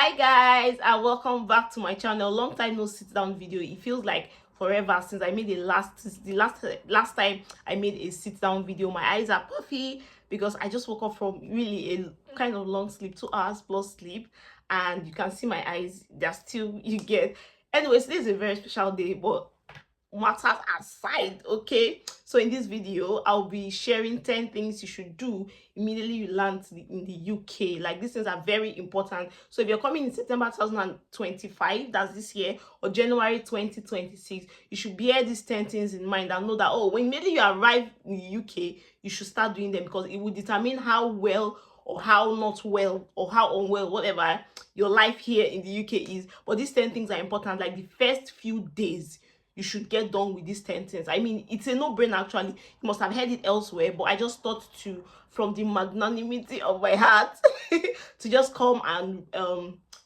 Hi guys, and welcome back to my channel. Long time no sit down video. It feels like forever since I made the last time I made a sit down video. My eyes are puffy because I just woke up from really a kind of long sleep, 2 hours plus sleep, and you can see my eyes, they're still you get. Anyways, this is a very special day, but matters aside, okay, so in this video I'll be sharing 10 things you should do immediately you land in the UK. Like, these things are very important. So if you're coming in September 2025, that's this year, or January 2026, you should bear these 10 things in mind and know that, oh, when immediately you arrive in the UK, you should start doing them, because it will determine how well or how not well or how unwell, whatever, your life here in the UK is. But these 10 things are important. Like, the first few days you should get done with these 10 things. I mean, it's a no-brainer actually. You must have heard it elsewhere, but I just thought to, from the magnanimity of my heart, to just come and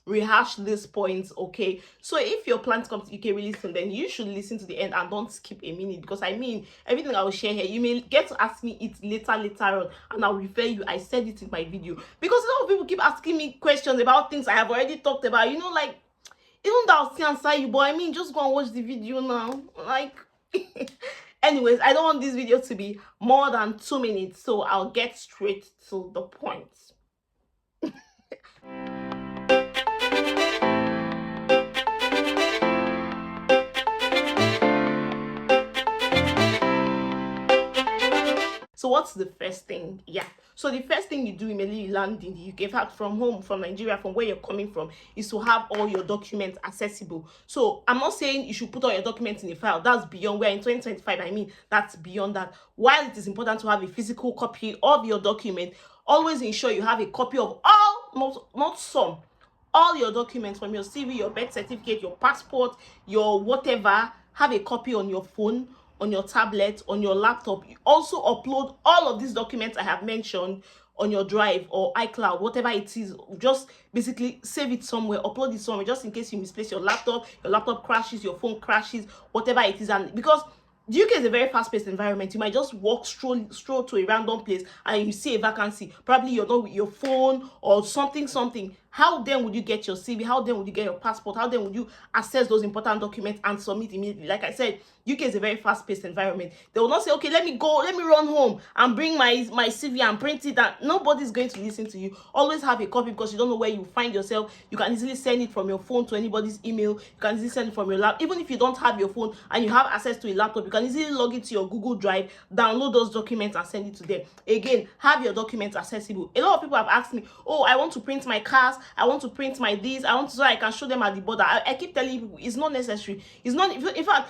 rehash these points, okay? So if your plan to come to UK really soon, then you should listen to the end and don't skip a minute, because I mean, everything I will share here, you may get to ask me it later on, and I'll refer you. I said it in my video, because a lot of people keep asking me questions about things I have already talked about, you know, like, even though I'll still answer you, but I mean, just go and watch the video now. Like, anyways, I don't want this video to be more than 2 minutes, so I'll get straight to the point. So what's the first thing? Yeah, so the first thing you do immediately you land in the UK, in fact, from home, from Nigeria, from where you're coming from, is to have all your documents accessible. So I'm not saying you should put all your documents in a file. That's beyond, where in 2025, I mean, that's beyond that. While it is important to have a physical copy of your document, always ensure you have a copy of all, not some, all your documents, from your CV, your birth certificate, your passport, your whatever. Have a copy on your phone, on your tablet, on your laptop. You also upload all of these documents I have mentioned on your Drive or iCloud, whatever it is. Just basically save it somewhere, upload it somewhere, just in case you misplace your laptop crashes, your phone crashes, whatever it is. And because the UK is a very fast-paced environment, you might just stroll to a random place and you see a vacancy. Probably you're not with your phone or something. How then would you get your CV? How then would you get your passport? How then would you access those important documents and submit immediately? Like I said, UK is a very fast-paced environment. They will not say, okay, let me run home and bring my CV and print it. And nobody's going to listen to you. Always have a copy, because you don't know where you find yourself. You can easily send it from your phone to anybody's email. You can easily send it from your laptop. Even if you don't have your phone and you have access to a laptop, you can easily log into your Google Drive, download those documents and send it to them. Again, have your documents accessible. A lot of people have asked me, oh, I want to print my cars, I want to print my this, I want to, so I can show them at the border. I keep telling people, it's not necessary. It's not, in fact,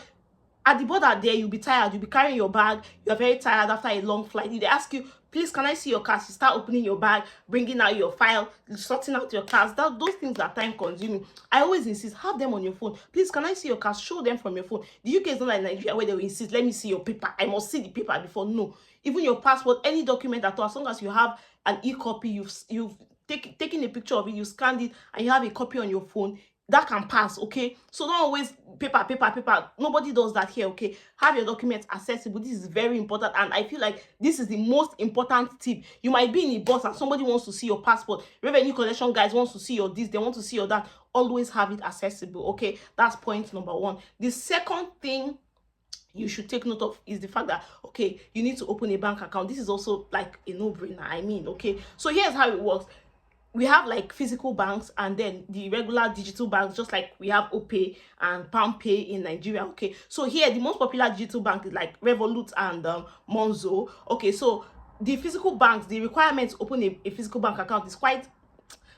at the border there, you'll be tired, you'll be carrying your bag, you're very tired after a long flight. They ask you, please, can I see your cards? You start opening your bag, bringing out your file, sorting out your cards. Those things are time consuming. I always insist, have them on your phone. Please, can I see your cards? Show them from your phone. The UK is not like Nigeria, where they will insist, let me see your paper, I must see the paper before. No, even your passport, any document at all, as long as you have an e-copy, you've taken a picture of it, you scanned it, and you have a copy on your phone, that can pass, okay? So don't always paper. Nobody does that here, okay? Have your documents accessible. This is very important, and I feel like this is the most important tip. You might be in a bus and somebody wants to see your passport. Revenue collection guys wants to see your this, they want to see your that. Always have it accessible, okay? That's point number one. The second thing you should take note of is the fact that, okay, you need to open a bank account. This is also like a no-brainer, I mean, okay? So here's how it works. We have like physical banks and then the regular digital banks, just like we have OPay and PalmPay in Nigeria, okay? So here, the most popular digital bank is like Revolut and Monzo, okay? So the physical banks, the requirement to open a physical bank account is quite,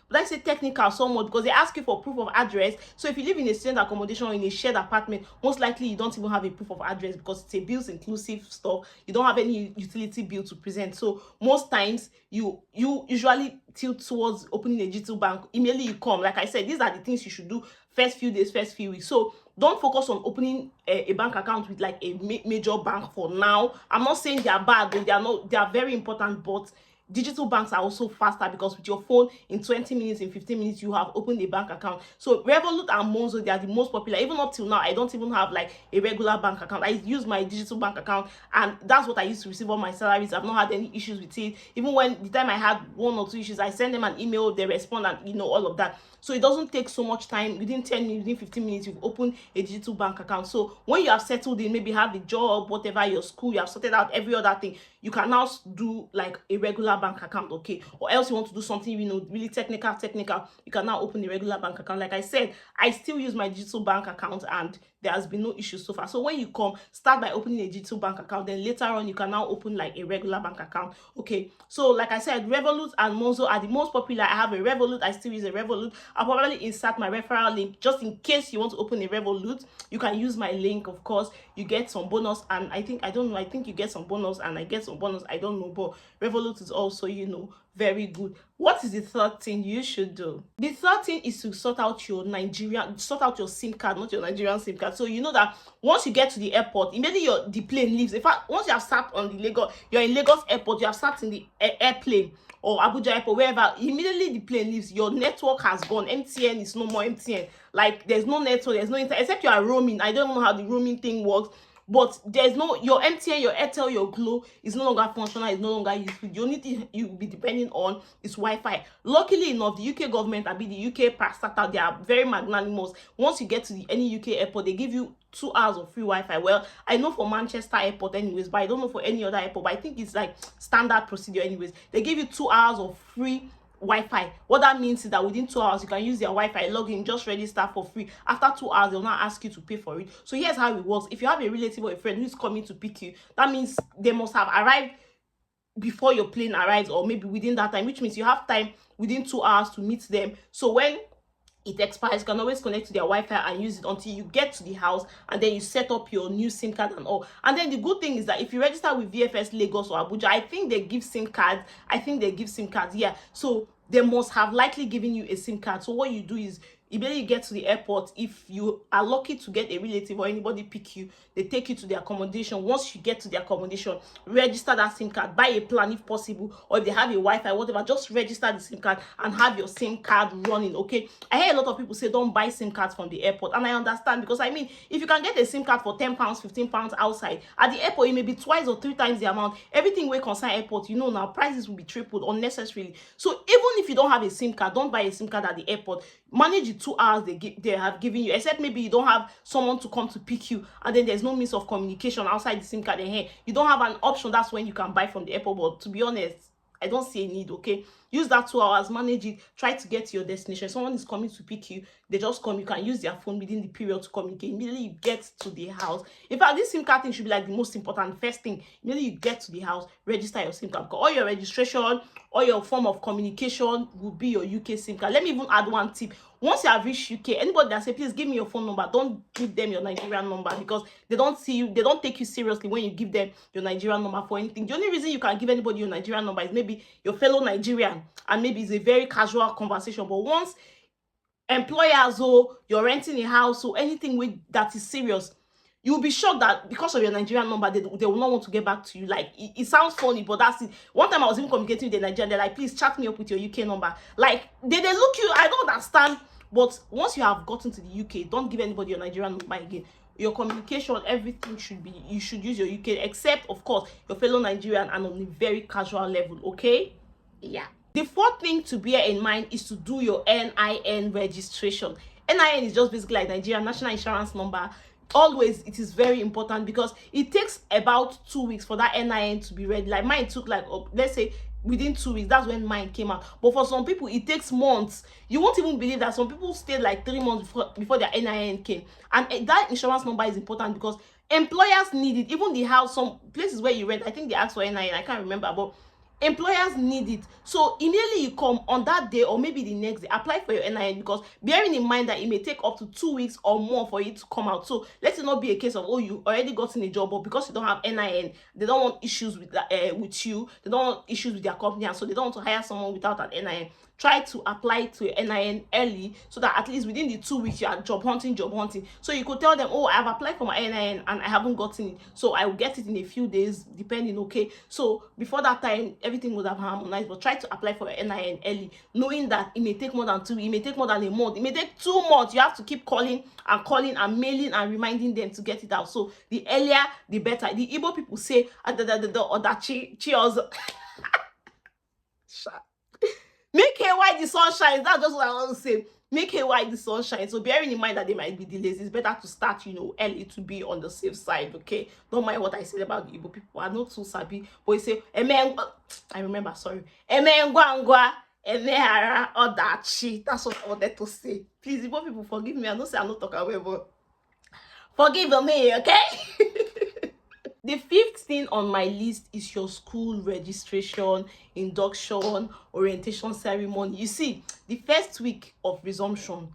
let's say, technical somewhat, because they ask you for proof of address. So if you live in a student accommodation or in a shared apartment, most likely you don't even have a proof of address, because it's a bills inclusive stuff. You don't have any utility bill to present. So most times you usually tilt towards opening a digital bank immediately you come. Like I said, these are the things you should do first few days, first few weeks. So don't focus on opening a bank account with like a major bank for now. I'm not saying they are bad, they are not, they are very important, but digital banks are also faster because with your phone in 20 minutes, in 15 minutes, you have opened a bank account. So Revolut and Monzo, they are the most popular. Even up till now, I don't even have like a regular bank account. I use my digital bank account, and that's what I used to receive all my salaries. I've not had any issues with it. Even when the time I had 1 or 2 issues, I send them an email, they respond, and all of that. So it doesn't take so much time. Within 10 minutes, within 15 minutes, you've opened a digital bank account. So when you have settled in, maybe have a job, whatever, your school, you have sorted out every other thing, you can now do like a regular bank account, okay? Or else you want to do something, really technical, you can now open a regular bank account. Like I said, I still use my digital bank account, and there has been no issues so far. So when you start by opening a digital bank account, then later on you can now open like a regular bank account, okay? So like I said, Revolut and Monzo are the most popular. I have a Revolut. I still use a Revolut. I'll probably insert my referral link just in case you want to open a Revolut. You can use my link, of course. You get some bonus, and I think you get some bonus, and I get some bonus. I don't know, but Revolut is also, very good. What is the third thing you should do? The third thing is to sort out your SIM card, not your Nigerian SIM card. So you know that once you get to the airport, immediately the plane leaves. In fact, once you have sat on you're in Lagos airport, you have sat in the airplane, or Abuja airport, wherever, immediately the plane leaves, your network has gone. MTN is no more MTN. Like, there's no network, there's no internet, except you are roaming. I don't know how the roaming thing works, but there's no, your MTN, your Airtel, your Glo is no longer functional, is no longer useful. The only thing you'll be depending on is Wi-Fi. Luckily enough, the UK government, the UK parastatal, they are very magnanimous. Once you get to any UK airport, they give you 2 hours of free Wi-Fi. Well, I know for Manchester airport anyways, but I don't know for any other airport, but I think it's like standard procedure anyways. They give you 2 hours of free Wi-Fi. What that means is that within 2 hours you can use their Wi-Fi, log in, just register for free. After 2 hours, they'll not ask you to pay for it. So here's how it works. If you have a relative or a friend who's coming to pick you, that means they must have arrived before your plane arrives, or maybe within that time, which means you have time within 2 hours to meet them. So when it expires, you can always connect to their Wi-Fi and use it until you get to the house, and then you set up your new SIM card and all. And then the good thing is that if you register with VFS Lagos or Abuja, I think they give SIM cards. Yeah. So they must have likely given you a SIM card. So what you do is, immediately you get to the airport, if you are lucky to get a relative or anybody pick you, they take you to the accommodation. Once you get to the accommodation, register that SIM card, buy a plan if possible, or if they have a Wi-Fi, whatever, just register the SIM card and have your SIM card running, okay? I hear a lot of people say don't buy SIM cards from the airport, and I understand, because I mean, if you can get a SIM card for £10, £15 outside, at the airport it may be 2 or 3 times the amount. Everything wey concern airport, now prices will be tripled unnecessarily. So even if you don't have a SIM card, don't buy a SIM card at the airport. Manage the 2 hours they have given you, except maybe you don't have someone to come to pick you, and then there's no means of communication outside the SIM card, and here you don't have an option. That's when you can buy from the airport. But to be honest, I don't see a need, okay? Use that 2 hours, manage it, try to get to your destination. Someone is coming to pick you, they just come, you can use their phone within the period to communicate. Immediately you get to the house. In fact, this SIM card thing should be like the most important first thing. Immediately you get to the house, register your SIM card, because all your registration, all your form of communication will be your UK SIM card. Let me even add one tip. Once you have reached UK, anybody that say, please give me your phone number, don't give them your Nigerian number, because they don't see you, they don't take you seriously when you give them your Nigerian number for anything. The only reason you can give anybody your Nigerian number is maybe your fellow Nigerian, and maybe it's a very casual conversation. But once employers, or you're renting a house, or anything that is serious, you'll be shocked that because of your Nigerian number, they will not want to get back to you. Like, it sounds funny, but that's it. One time I was even communicating with the Nigerian, they're like, please chat me up with your UK number. Like, they look you, I don't understand. But once you have gotten to the UK, don't give anybody your Nigerian number again. Your communication, everything you should use your UK, except, of course, your fellow Nigerian, and on a very casual level, okay? Yeah. The fourth thing to bear in mind is to do your NIN registration. NIN is just basically like Nigerian National Insurance Number. Always, it is very important, because it takes about 2 weeks for that NIN to be ready. Like mine took like, let's say, within 2 weeks, that's when mine came out. But for some people, it takes months. You won't even believe that some people stayed like 3 months before their NIN came. And that insurance number is important, because employers need it. Even the house, some places where you rent, I think they ask for NIN, I can't remember, but employers need it. So immediately you come on that day, or maybe the next day, apply for your NIN, because bearing in mind that it may take up to 2 weeks or more for it to come out. So let it not be a case of, oh, you already gotten a job, but because you don't have NIN, they don't want issues with you, they don't want issues with their company, and so they don't want to hire someone without an NIN. try to apply to your NIN early, so that at least within the 2 weeks you are job hunting. So you could tell them, oh, I have applied for my NIN and I haven't gotten it, so I will get it in a few days depending. Okay, so before that time everything would have harmonized. But try to apply for your NIN early, knowing that it may take more than 2 weeks, it may take more than a month, it may take 2 months. You have to keep calling and mailing and reminding them to get it out. So the earlier the better. The Igbo people say odachi also make hay while the sun shines. That's just what I want to say. Make hay while the sun shines. So bearing in mind that there might be delays, it's better to start, early, to be on the safe side. Okay, don't mind what I said about the Igbo people. I'm not too sabi, but you say I remember, sorry, emengwangwa emehara odachi. That's what I wanted to say. Please, Igbo people, forgive me. I know say I'm not talking well, but forgive me, okay? The 5th thing on my list is your school registration, induction, orientation ceremony. You see, the first week of resumption,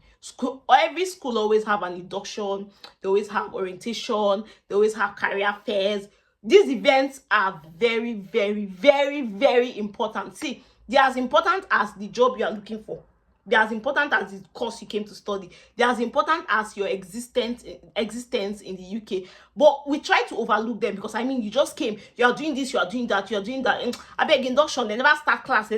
every school always have an induction, they always have orientation, they always have career fairs. These events are very, very, very, very important. See, they're as important as the job you are looking for. They're as important as the course you came to study. They're as important as your existence in the UK. But we try to overlook them because, you just came, you are doing this, you are doing that, you are doing that. I beg, induction, they never start class.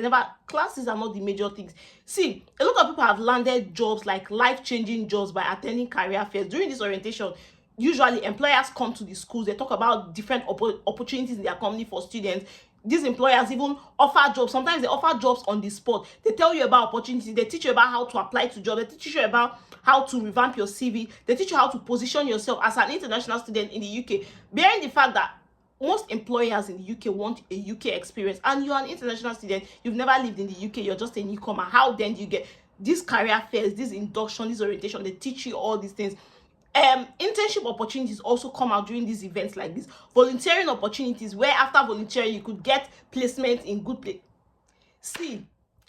Classes are not the major things. See, a lot of people have landed jobs, like life-changing jobs, by attending career fairs. During this orientation, usually employers come to the schools, they talk about different opportunities in their company for students. These employers even offer jobs. Sometimes they offer jobs on the spot. They tell you about opportunities. They teach you about how to apply to jobs. They teach you about how to revamp your CV. They teach you how to position yourself as an international student in the UK. Bearing the fact that most employers in the UK want a UK experience, and you're an international student, you've never lived in the UK, you're just a newcomer. How then do you get these career fairs, this induction, this orientation? They teach you all these things. Internship opportunities also come out during these events like this. Volunteering opportunities, where after volunteering you could get placement in good place. See,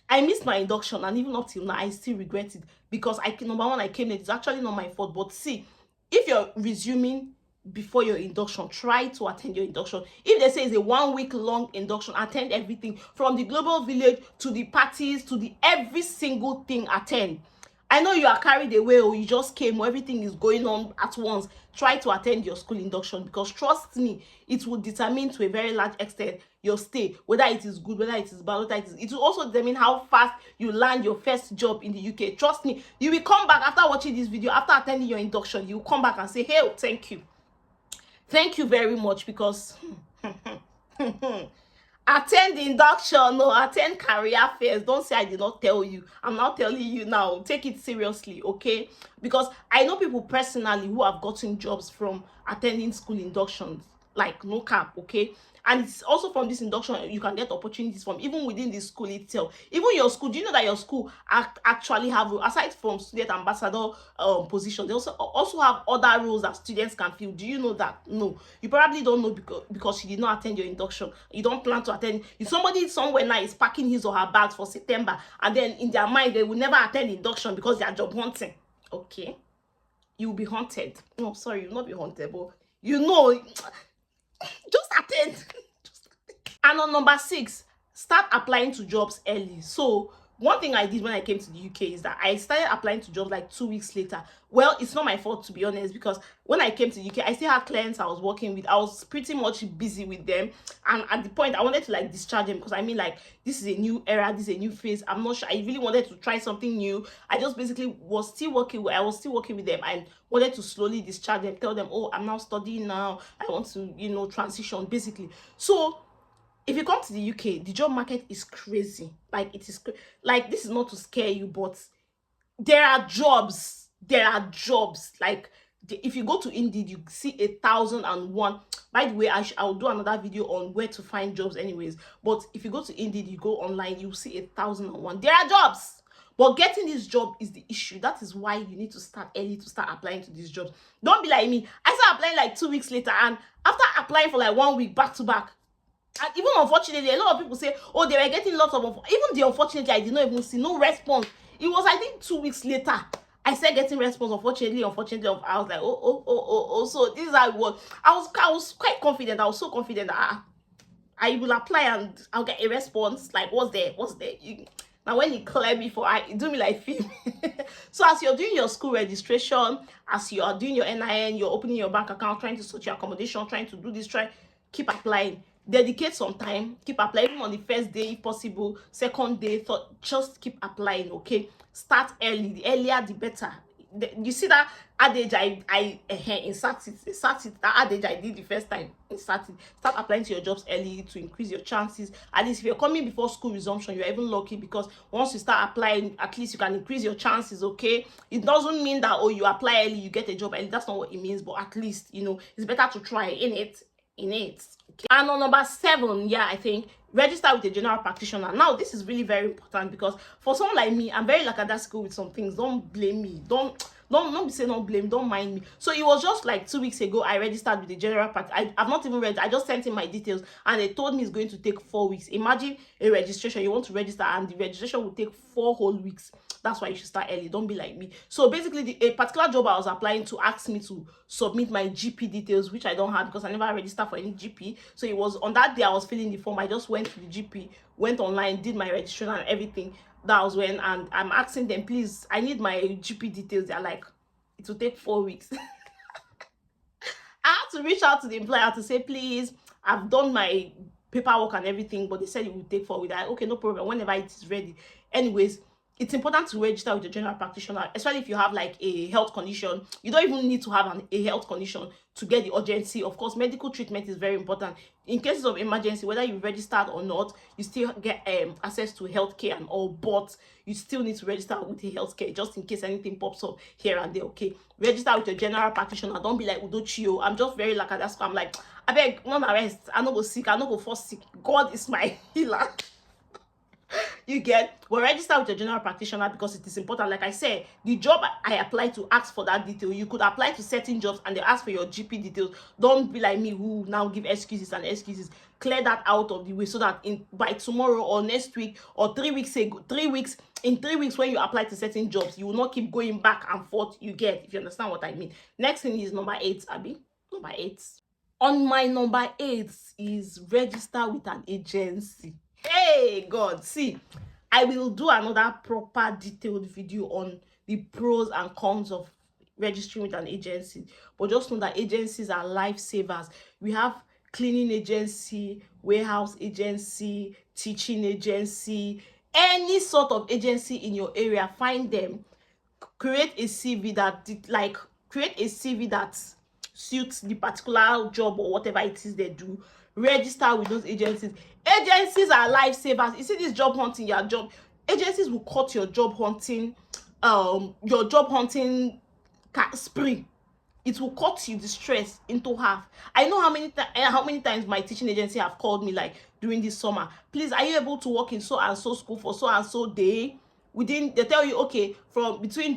I missed my induction, and even up till now I still regret it, because number one, I came late. It's actually not my fault. But see, if you're resuming before your induction, try to attend your induction. If they say it's a 1 week long induction, attend everything, from the global village to the parties to the every single thing. Attend. I know you are carried away, or you just came, or everything is going on at once. Try to attend your school induction, because trust me, it will determine to a very large extent your stay, whether it is good, whether it is bad, it will also determine how fast you land your first job in the UK. Trust me, you will come back after watching this video, after attending your induction, you will come back and say, hey, thank you very much, because attend the induction, no, attend career fairs. Don't say I did not tell you. I'm not telling you now. Take it seriously, okay? Because I know people personally who have gotten jobs from attending school inductions, like no cap, okay? And it's also from this induction you can get opportunities from, even within the school itself. Even your school, do you know that your school actually have, aside from student ambassador position, they also have other roles that students can fill? Do you know that? No, you probably don't know, because you did not attend your induction. You don't plan to attend. If somebody somewhere now is packing his or her bags for September, and then in their mind they will never attend induction because they are job hunting, okay, you will be haunted. No, sorry, you will not be haunted, but just attend. And on number 6, start applying to jobs early. So one thing I did when I came to the UK is that I started applying to jobs like 2 weeks later. Well, it's not my fault, to be honest, because when I came to the UK, I still had clients I was working with. I was pretty much busy with them, and at the point I wanted to discharge them, because this is a new era, this is a new phase. I'm not sure, I really wanted to try something new. I just basically was still working with them, and wanted to slowly discharge them, tell them, oh, I'm now studying now, I want to transition, basically. So if you come to the UK, the job market is crazy. It is this is not to scare you, but there are jobs. If you go to Indeed, you see 1,001. By the way, I'll do another video on where to find jobs anyways. But if you go to Indeed, you go online, you see 1,001. There are jobs. But getting this job is the issue. That is why you need to start early to start applying to these jobs. Don't be like me. I started applying 2 weeks later, and after applying for 1 week back to back, and even unfortunately, a lot of people say, oh, they were getting lots of, even the unfortunately, I did not even see no response. It was, I think, 2 weeks later I started getting response. Unfortunately, I was like, oh. So this is how it was. I was quite confident. I was so confident that I will apply and I'll get a response. What's there? Now when it clear before I do me like film. So as you're doing your school registration, as you are doing your NIN, you're opening your bank account, trying to sort your accommodation, trying to do this, keep applying. Dedicate some time, keep applying on the first day if possible, second day, third, just keep applying, okay? Start early, the earlier the better. You see that adage I insert it, that adage I did the first time, insert it. Start applying to your jobs early to increase your chances. At least if you're coming before school resumption, you're even lucky, because once you start applying, at least you can increase your chances, okay? It doesn't mean that, oh, you apply early, you get a job early. That's not what it means, but at least, you know, it's better to try in it. Okay. And on number 7, yeah, I think register with a general practitioner. Now this is really very important, because for someone like me, I'm very lackadaisical with some things. Don't blame me, don't be saying don't blame, don't mind me. So it was just like 2 weeks ago I registered with the general practitioner. I've not even read, I just sent in my details, and they told me it's going to take 4 weeks. Imagine a registration, you want to register, and the registration will take 4 whole weeks. That's why you should start early. Don't be like me. So basically, a particular job I was applying to asked me to submit my GP details, which I don't have because I never registered for any GP. So it was on that day I was filling the form. I just went to the GP, went online, did my registration and everything. That was when, and I'm asking them, please, I need my GP details. They're like, it will take 4 weeks. I had to reach out to the employer to say, please, I've done my paperwork and everything, but they said it would take 4 weeks. Okay, no problem, whenever it is ready. Anyways, it's important to register with a general practitioner, especially if you have like a health condition. You don't even need to have a health condition to get the urgency. Of course, medical treatment is very important. In cases of emergency, whether you've registered or not, you still get access to healthcare and all, but you still need to register with a healthcare just in case anything pops up here and there, okay? Register with a general practitioner. Don't be like Udochio. I'm just very like that's why I'm like, I beg, none arrest. I no go sick. I no go fall sick. God is my healer. You get, well, register with a general practitioner because it is important. Like I said, the job I applied to ask for that detail. You could apply to certain jobs and they ask for your GP details. Don't be like me who now give excuses and excuses. Clear that out of the way so that by tomorrow or next week or 3 weeks ago, 3 weeks, in 3 weeks when you apply to certain jobs, you will not keep going back and forth. You get, if you understand what I mean. Next thing is number 8, Abby. Number 8. On my number 8 is register with an agency. Hey God, see, I will do another proper detailed video on the pros and cons of registering with an agency, but just know that agencies are lifesavers. We have cleaning agency, warehouse agency, teaching agency, any sort of agency in your area. Find them, create a CV that suits the particular job or whatever it is they do. Register with those agencies. Agencies are lifesavers. You see this job hunting, your job agencies will cut your job hunting spree. It will cut you the stress into half. I know how many times my teaching agency have called me like during this summer, please, are you able to work in so and so school for so and so day? They tell you, okay, from between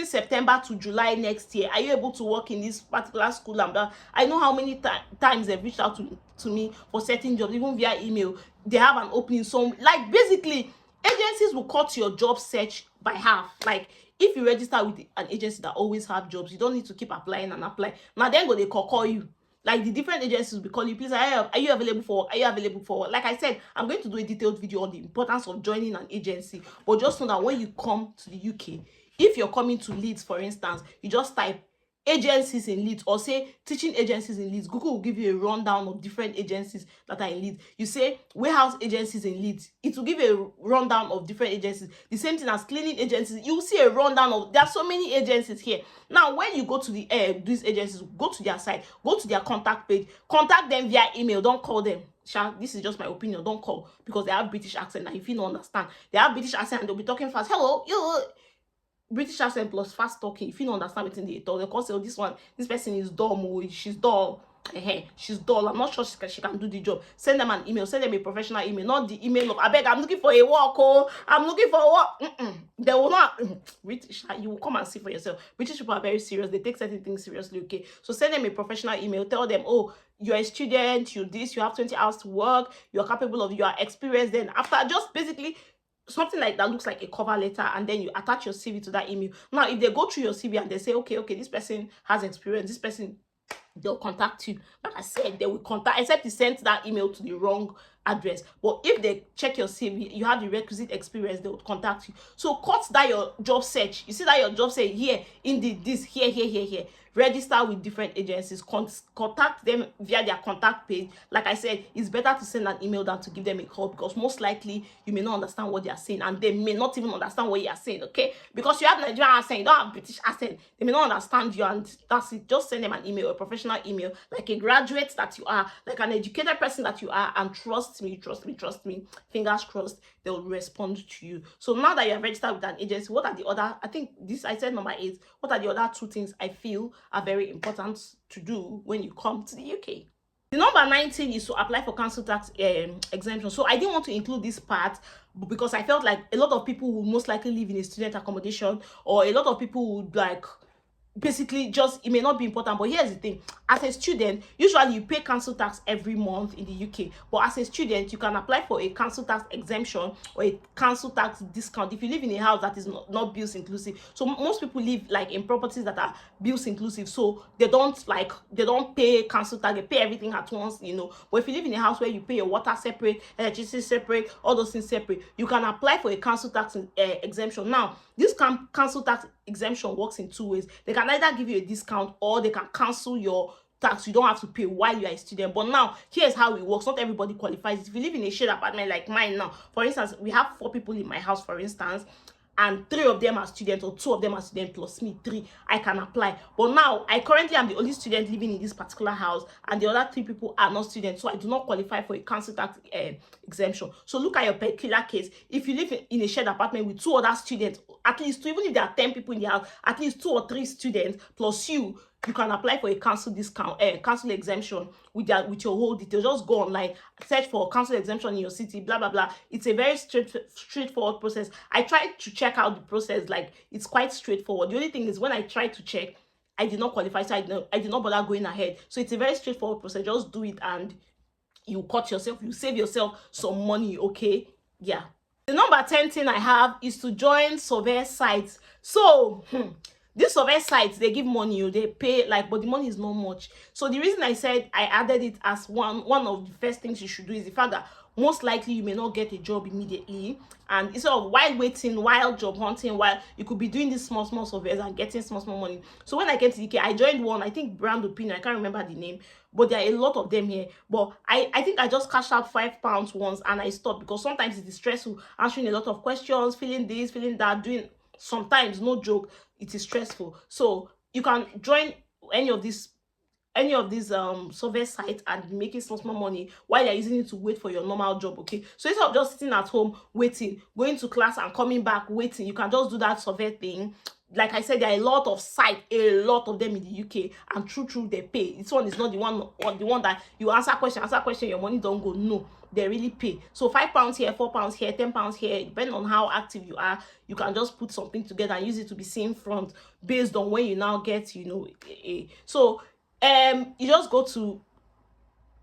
September to July next year, are you able to work in this particular school? And I know how many times they've reached out to me for certain jobs, even via email. They have an opening. So like basically agencies will cut your job search by half. Like if you register with an agency that always have jobs, you don't need to keep applying and applying. Now then they call you. Like the different agencies will be calling you, please, are you available for work? Are you available for work? Like I said, I'm going to do a detailed video on the importance of joining an agency. But just know that when you come to the UK, if you're coming to Leeds, for instance, you just type agencies in Leeds or say teaching agencies in Leeds. Google will give you a rundown of different agencies that are in Leeds. You say warehouse agencies in Leeds, it will give you a rundown of different agencies. The same thing as cleaning agencies, you will see a rundown of, there are so many agencies here. Now when you go to the these agencies, go to their site, go to their contact page, contact them via email. Don't call them. This is just my opinion. Don't call, because they have British accent, and if you don't understand, they have British accent and they'll be talking fast. Hello, you British accent plus fast talking. If you don't understand what they talk, they'll say, oh, this person is dumb, or she's dull. She's dull. I'm not sure she can do the job. Send them an email. Send them a professional email, not the email of, I beg, I'm looking for a work. Oh, I'm looking for a work. They will not. British, you will come and see for yourself. British people are very serious. They take certain things seriously. Okay, so send them a professional email. Tell them, oh, you're a student. You have 20 hours to work. You're capable of. You are experienced. Then after, just basically something like that looks like a cover letter, and then you attach your CV to that email. Now if they go through your CV and they say, okay, this person has experience, they'll contact you. Like I said, they will contact, except you sent that email to the wrong address. But if they check your CV, you have the requisite experience, they would contact you. So cut that your job search. You see that your job search here, indeed, this, here. Register with different agencies, contact them via their contact page. Like I said, it's better to send an email than to give them a call, because most likely you may not understand what they are saying, and they may not even understand what you are saying, okay? Because you have Nigerian accent, you don't have British accent, they may not understand you, and that's it. Just send them an email, a professional email, like a graduate that you are, like an educated person that you are, and trust me, fingers crossed, they will respond to you. So now that you have registered with an agency, what are the other, I think this, I said number 8, what are the other 2 things I feel are very important to do when you come to the UK? The number 19 is to apply for council tax exemption. So I didn't want to include this part because I felt like a lot of people would most likely live in a student accommodation, or a lot of people would like basically just, it may not be important. But here's the thing, as a student, usually you pay council tax every month in the UK, but as a student you can apply for a council tax exemption or a council tax discount if you live in a house that is not bills inclusive. So most people live like in properties that are bills inclusive, so they don't pay council tax, they pay everything at once, you know. But if you live in a house where you pay your water separate, electricity separate, all those things separate, you can apply for a council tax exemption. Now this council tax exemption works in 2 ways. They can either give you a discount, or they can cancel your tax. You don't have to pay while you are a student. But now here's how it works. Not everybody qualifies. If you live in a shared apartment like mine now, for instance, we have 4 people in my house, for instance, and 3 of them are students, or 2 of them are students plus me, 3, I can apply. But now I currently am the only student living in this particular house, and the other 3 people are not students, so I do not qualify for a council tax exemption. So look at your particular case. If you live in a shared apartment with 2 other students, at least 2, even if there are 10 people in the house, at least 2 or 3 students plus you can apply for a council discount, council exemption with your whole details. Just go online, search for council exemption in your city, blah blah blah. It's a very straightforward process. I tried to check out the process, like it's quite straightforward. The only thing is, when I tried to check, I did not qualify, so I did not bother going ahead. So it's a very straightforward process. Just do it, and you save yourself some money, okay? Yeah. The number 10 thing I have is to join survey sites. So these survey sites, they give money, they pay, like, but the money is not much. So the reason I said I added it as one of the first things you should do is the fact that most likely you may not get a job immediately, and instead of while waiting, while job hunting, while you could be doing these small surveys and getting small money. So when I came to the UK, I joined one, I think Brand Opinion, I can't remember the name, but there are a lot of them here. But I think I just cashed out £5 once, and I stopped because sometimes it is stressful, answering a lot of questions, feeling this, feeling that, doing, sometimes, no joke, it is stressful. So you can join any of these survey sites and be making some small money while you're using it to wait for your normal job, okay? So instead of just sitting at home waiting, going to class and coming back waiting, you can just do that survey thing. Like I said, there are a lot of sites, a lot of them in the UK, and true they pay. This one is not the one that you answer question, your money don't go. No, they really pay. So £5 here, £4 here, £10 here, depending on how active you are, you can just put something together and use it to be seen front based on when you now get, you know, so you just go to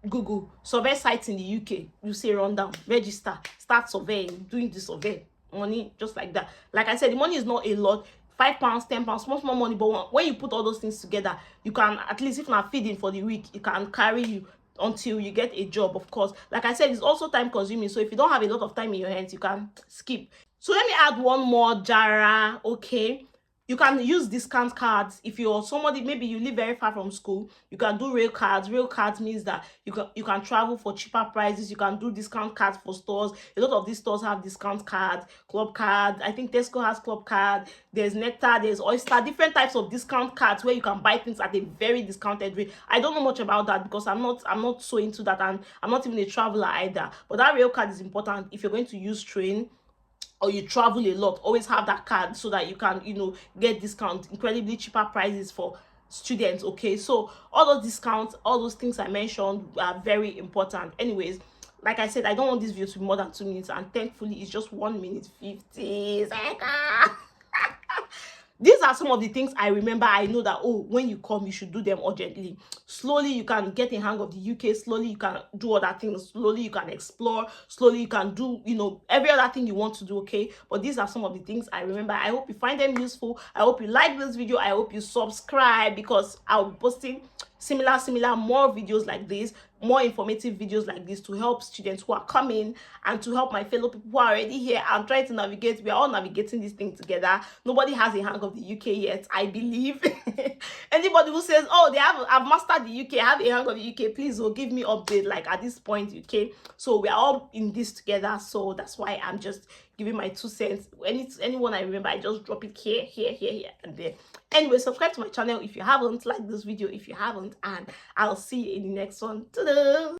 Google survey sites in the UK, you say rundown, register, start surveying, doing the survey, money just like that. Like I said, the money is not a lot, £5, £10, small money, but when you put all those things together, you can, at least if not feeding for the week, it can carry you until you get a job. Of course, like I said, it's also time consuming, so if you don't have a lot of time in your hands, you can skip. So let me add one more Jara, okay? You can use discount cards. If you're somebody, maybe you live very far from school, you can do rail cards. Rail cards means that you can travel for cheaper prices. You can do discount cards for stores. A lot of these stores have discount cards, club card. I think Tesco has club card. There's Nectar, there's Oyster, different types of discount cards where you can buy things at a very discounted rate. I don't know much about that because I'm not so into that, and I'm not even a traveler either. But that rail card is important if you're going to use train or you travel a lot. Always have that card so that you can, you know, get discount, incredibly cheaper prices for students, okay? So all those discounts, all those things I mentioned are very important. Anyways, like I said, I don't want this video to be more than 2 minutes, and thankfully it's just 1 minute 50 seconds. These are some of the things I remember. I know that, oh, when you come, you should do them urgently. Slowly, you can get a hang of the UK. Slowly, you can do other things. Slowly, you can explore. Slowly, you can do, you know, every other thing you want to do, okay? But these are some of the things I remember. I hope you find them useful. I hope you like this video. I hope you subscribe, because I'll be posting similar more videos like this. more informative videos like this to help students who are coming and to help my fellow people who are already here and trying to navigate. We are all navigating this thing together. Nobody has a hang of the UK yet, I believe. Anybody who says, oh, I've mastered the UK, have a hang of the UK, please give me update like at this point, UK. So we are all in this together. So that's why I'm just giving my 2 cents. Anyone I remember, I just drop it here, and there. Anyway, subscribe to my channel if you haven't, like this video if you haven't, and I'll see you in the next one. Ta-da!